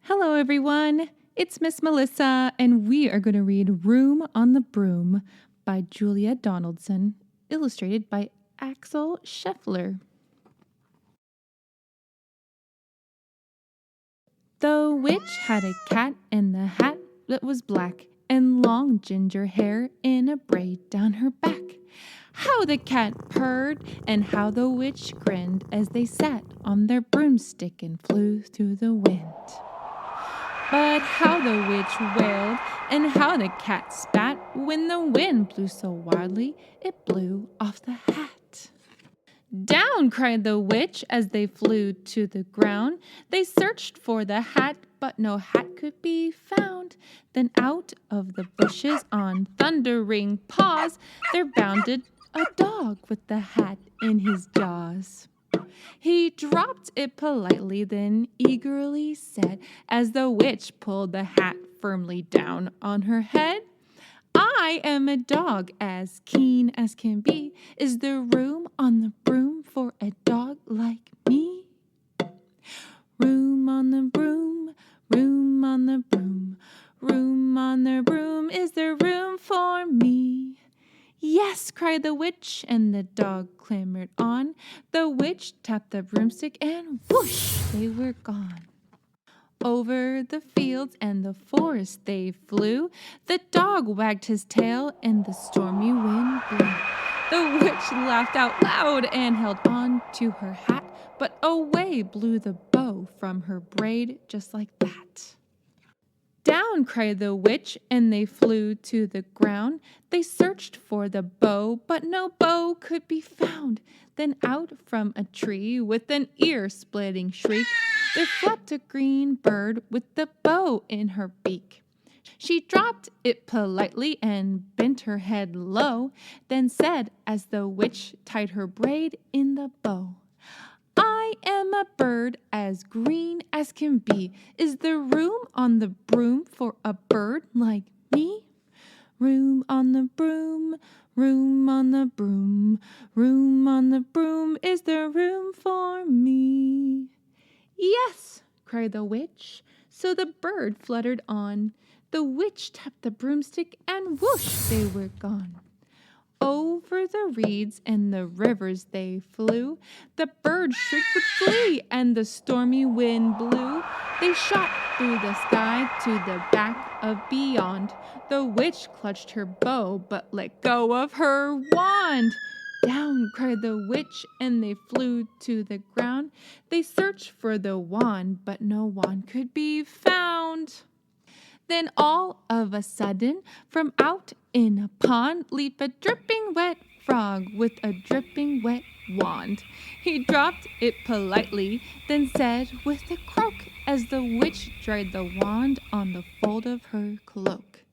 Hello, everyone. It's Miss Melissa, and we are going to read Room on the Broom by Julia Donaldson, illustrated by Axel Scheffler. The witch had a cat in the hat that was black, and long ginger hair in a braid down her back. How the cat purred, and how the witch grinned as they sat on their broomstick and flew through the wind. But how the witch wailed, and how the cat spat when the wind blew so wildly it blew off the hat. Down, cried the witch as they flew to the ground. They searched for the hat, but no hat could be found. Then out of the bushes on thundering paws there bounded a dog with the hat in his jaws. He dropped it politely, then eagerly said, as the witch pulled the hat firmly down on her head, I am a dog as keen as can be. Is there room on the broom for a dog like me? Room on the broom, room on the broom, room on the broom, is there room for me? Yes, cried the witch, and the dog clambered on. The witch tapped the broomstick, and whoosh, they were gone. Over the fields and the forest they flew. The dog wagged his tail, and the stormy wind blew. The witch laughed out loud and held on to her hat, but away blew the bow from her braid just like that. Down, cried the witch, and they flew to the ground. They searched for the bow, but no bow could be found. Then out from a tree with an ear-splitting shriek, there flapped a green bird with the bow in her beak. She dropped it politely and bent her head low, then said as the witch tied her braid in the bow, I am a bird as green as can be. Is there room on the broom for a bird like me? Room on the broom, room on the broom, room on the broom, is there room for me? Yes, cried the witch. So the bird fluttered on. The witch tapped the broomstick, and whoosh, they were gone. Over the reeds and the rivers they flew. The birds shrieked with glee, and the stormy wind blew. They shot through the sky to the back of beyond. The witch clutched her bow, but let go of her wand. Down, cried the witch, and they flew to the ground. They searched for the wand, but no wand could be found. Then all of a sudden, from out in a pond, leaped a dripping wet frog with a dripping wet wand. He dropped it politely, then said with a croak, as the witch dried the wand on the fold of her cloak,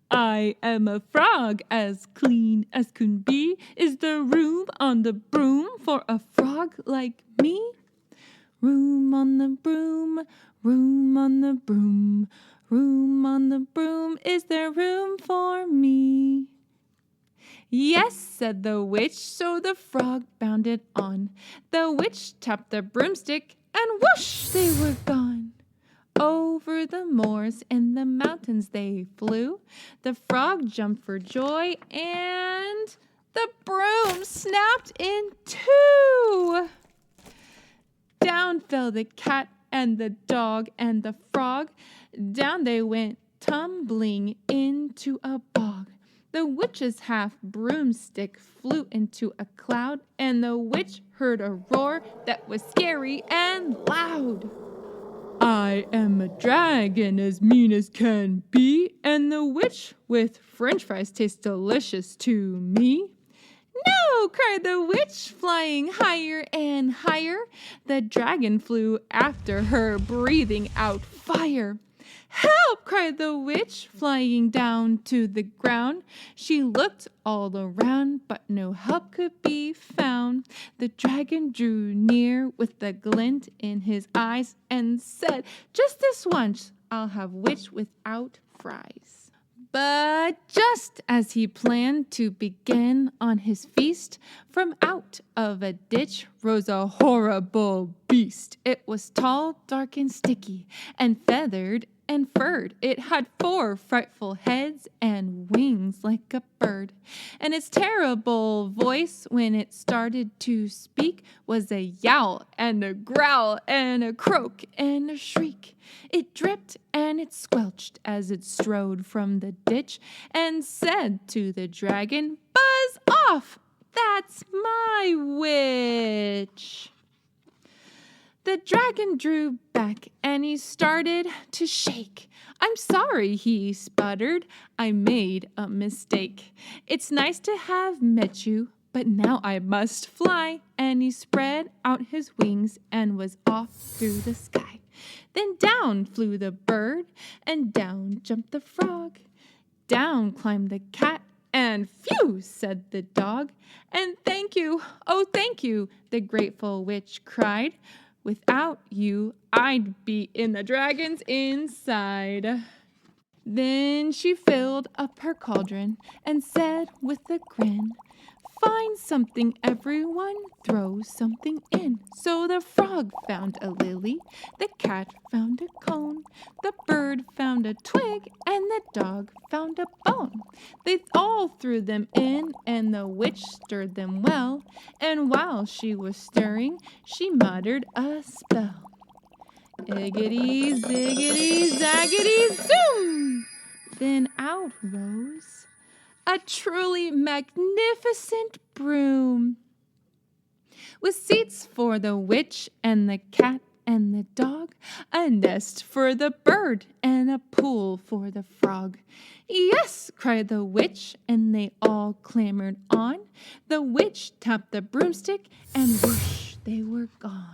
I am a frog as clean as can be. Is there room on the broom for a frog like me? Room on the broom, room on the broom, room on the broom, is there room for me? Yes, said the witch, so the frog bounded on. The witch tapped the broomstick, and whoosh, they were gone. Over the moors and the mountains they flew. The frog jumped for joy, and the broom snapped in two. Down fell the cat and the dog and the frog. Down they went tumbling into a bog. The witch's half broomstick flew into a cloud, and the witch heard a roar that was scary and loud. I am a dragon as mean as can be, and the witch with french fries tastes delicious to me. No, cried the witch, flying higher and higher. The dragon flew after her, breathing out fire. Help, cried the witch, flying down to the ground. She looked all around, but no help could be found. The dragon drew near with a glint in his eyes and said, just this once, I'll have witch without fries. But just as he planned to begin on his feast, from out of a ditch rose a horrible beast. It was tall, dark, and sticky, and feathered and furred. It had 4 frightful heads and wings like a bird. And its terrible voice, when it started to speak, was a yowl and a growl and a croak and a shriek. It dripped and it squelched as it strode from the ditch and said to the dragon, "Buzz off! That's my witch." The dragon drew back and he started to shake. "I'm sorry," he sputtered. "I made a mistake. It's nice to have met you, but now I must fly." And he spread out his wings and was off through the sky. Then down flew the bird and down jumped the frog. Down climbed the cat and phew, said the dog. And thank you, oh thank you, the grateful witch cried. Without you, I'd be in the dragon's inside. Then she filled up her cauldron and said with a grin, "Find something, everyone, throw something in." So the frog found a lily, the cat found a cone, the bird found a twig, and the dog found a bone. They all threw them in, and the witch stirred them well, and while she was stirring, she muttered a spell. Iggity, ziggity, zaggity, zoom! Then out rose a truly magnificent broom, with seats for the witch and the cat and the dog, a nest for the bird and a pool for the frog. "Yes," cried the witch, and they all clambered on. The witch tapped the broomstick, and whoosh, they were gone.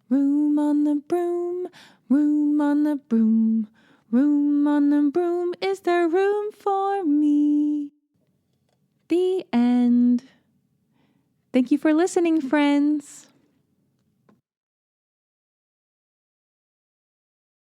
Room on the broom, room on the broom, room on the broom, is there room for me? The end. Thank you for listening, friends.